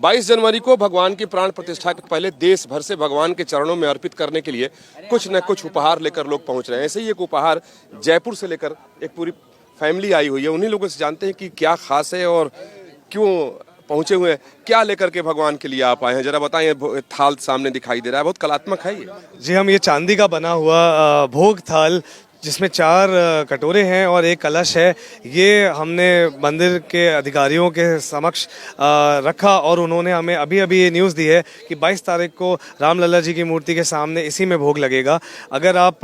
22 जनवरी को भगवान की प्राण प्रतिष्ठा के पहले देश भर से भगवान के चरणों में अर्पित करने के लिए कुछ न कुछ उपहार लेकर लोग पहुंच रहे हैं। ऐसे ही एक उपहार जयपुर से लेकर एक पूरी फैमिली आई हुई है। उन्हीं लोगों से जानते हैं कि क्या खास है और क्यों पहुंचे हुए हैं, क्या लेकर के भगवान के लिए आप आए हैं, जरा बताएं। थाल सामने दिखाई दे रहा है, बहुत कलात्मक है ये। जी, हम ये चांदी का बना हुआ भोग थाल जिसमें 4 कटोरे हैं और एक कलश है, ये हमने मंदिर के अधिकारियों के समक्ष रखा और उन्होंने हमें अभी अभी ये न्यूज़ दी है कि 22 तारीख को रामलला जी की मूर्ति के सामने इसी में भोग लगेगा। अगर आप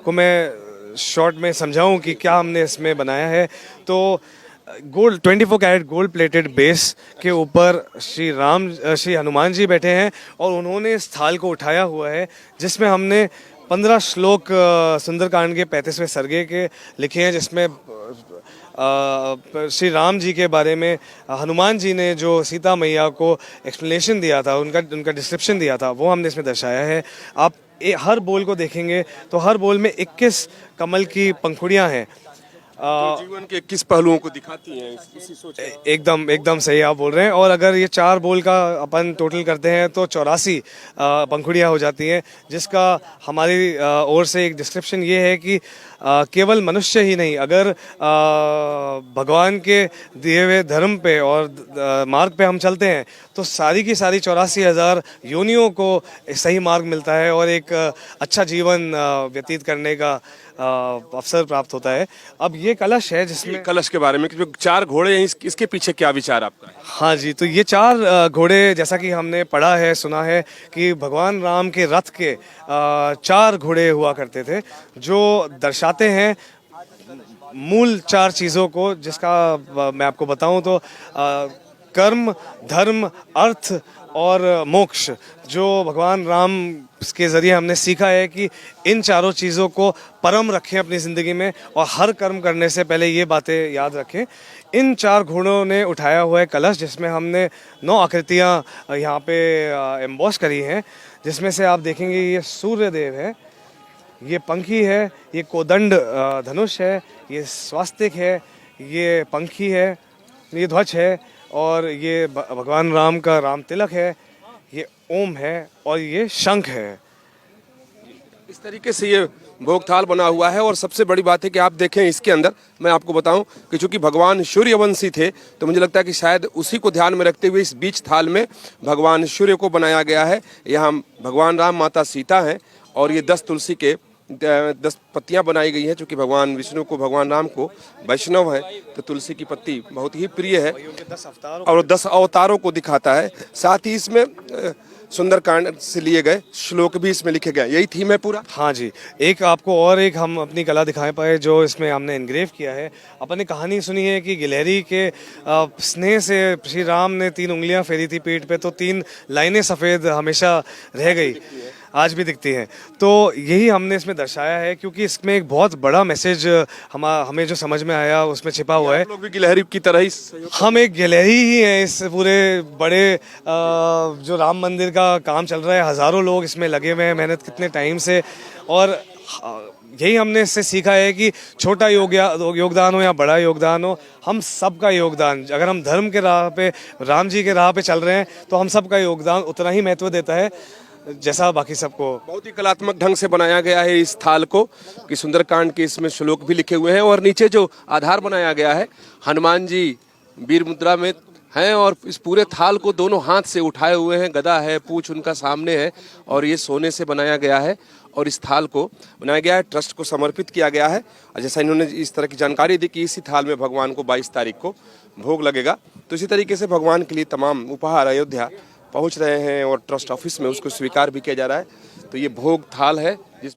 को मैं शॉर्ट में समझाऊं कि क्या हमने इसमें बनाया है, तो gold 24 carat gold plated base के ऊपर श्री हनुमान जी बैठे हैं और उन्होंने इस थाल को उठाया हुआ है जिसमें हमने 15 श्लोक सुंदरकांड के 35वें सर्गे के लिखे हैं, जिसमें श्री राम जी के बारे में हनुमान जी ने जो सीता मैया को एक्सप्लेनेशन दिया था, उनका डिस्क्रिप्शन दिया था, वो हमने इसमें दर्शाया है। आप हर बोल को देखेंगे तो हर बोल में 21 कमल की पंखुड़ियां हैं, तो जीवन के किस पहलुओं को दिखाती हैं, इसी सोच। एकदम सही आप बोल रहे हैं। और अगर ये 4 बोल का अपन टोटल करते हैं तो 84 पंखुड़ियाँ हो जाती हैं, जिसका हमारी ओर से एक डिस्क्रिप्शन ये है कि केवल मनुष्य ही नहीं, अगर भगवान के दिए हुए धर्म पे और मार्ग पे हम चलते हैं तो सारी की सारी 84,000 योनियों को सही मार्ग मिलता है और एक अच्छा जीवन व्यतीत करने का अवसर प्राप्त होता है। अब ये कलश है जिसमें कलश के बारे में, 4 घोड़े हैं, इसके पीछे क्या विचार आपका है? हाँ जी, तो ये 4 घोड़े, जैसा कि हमने पढ़ा है, सुना है कि भगवान राम के रथ के 4 घोड़े हुआ करते थे, जो दर्शाते हैं मूल 4 चीज़ों को, जिसका मैं आपको बताऊं तो कर्म, धर्म, अर्थ और मोक्ष, जो भगवान राम के ज़रिए हमने सीखा है कि इन चारों चीज़ों को परम रखें अपनी ज़िंदगी में और हर कर्म करने से पहले ये बातें याद रखें। इन 4 घोड़ों ने उठाया हुआ है कलश, जिसमें हमने 9 आकृतियाँ यहाँ पे एम्बॉस करी हैं, जिसमें से आप देखेंगे ये सूर्य देव है, ये पंखी है, ये कोदंड धनुष है, ये स्वास्तिक है, ये पंखी है, ये ध्वज है और ये भगवान राम का राम तिलक है, ये ओम है और ये शंख है। इस तरीके से ये भोग थाल बना हुआ है। और सबसे बड़ी बात है कि आप देखें इसके अंदर, मैं आपको बताऊं कि चूंकि भगवान सूर्यवंशी थे, तो मुझे लगता है कि शायद उसी को ध्यान में रखते हुए इस बीच थाल में भगवान सूर्य को बनाया गया है। यहाँ भगवान राम, माता सीता हैं और ये 10 तुलसी के 10 पत्तियां बनाई गई हैं। चूंकि भगवान विष्णु को, भगवान राम को वैष्णव है, तो तुलसी की पत्ती बहुत ही प्रिय है और 10 अवतारों को दिखाता है। साथ ही इसमें सुंदरकांड से लिए गए श्लोक भी इसमें लिखे गए। यही थीम है पूरा। हाँ जी, एक आपको और एक हम अपनी कला दिखाए पाए जो इसमें हमने इनग्रेव किया है। अपन ने कहानी सुनी है कि गिलहरी के स्नेह से श्री राम ने 3 उंगलियां फेरी थी पीठ पे, तो 3 लाइनें सफ़ेद हमेशा रह गई, आज भी दिखती हैं। तो यही हमने इसमें दर्शाया है, क्योंकि इसमें एक बहुत बड़ा मैसेज हमें जो समझ में आया उसमें छिपा हुआ है। लोग भी गिलहरी की तरह ही, हम एक गिलहरी ही हैं इस पूरे बड़े जो राम मंदिर का काम चल रहा है। हज़ारों लोग इसमें लगे हुए हैं, मेहनत कितने टाइम से। और यही हमने इससे सीखा है कि छोटा योगदान हो या बड़ा योगदान हो, हम सबका योगदान, अगर हम धर्म के राह पे, राम जी के राह पे चल रहे हैं, तो हम सबका योगदान उतना ही महत्व देता है जैसा बाकी सबको। बहुत ही कलात्मक ढंग से बनाया गया है इस थाल को, कि सुंदरकांड के इसमें श्लोक भी लिखे हुए हैं और नीचे जो आधार बनाया गया है, हनुमान जी वीर मुद्रा में हैं और इस पूरे थाल को दोनों हाथ से उठाए हुए हैं। गदा है, पूंछ उनका सामने है और ये सोने से बनाया गया है और इस थाल को बनाया गया है, ट्रस्ट को समर्पित किया गया है। और जैसा इन्होंने इस तरह की जानकारी दी कि इसी थाल में भगवान को 22 तारीख को भोग लगेगा, तो इसी तरीके से भगवान के लिए तमाम उपहार अयोध्या पहुंच रहे हैं और ट्रस्ट ऑफिस में उसको स्वीकार भी किया जा रहा है। तो ये भोग थाल है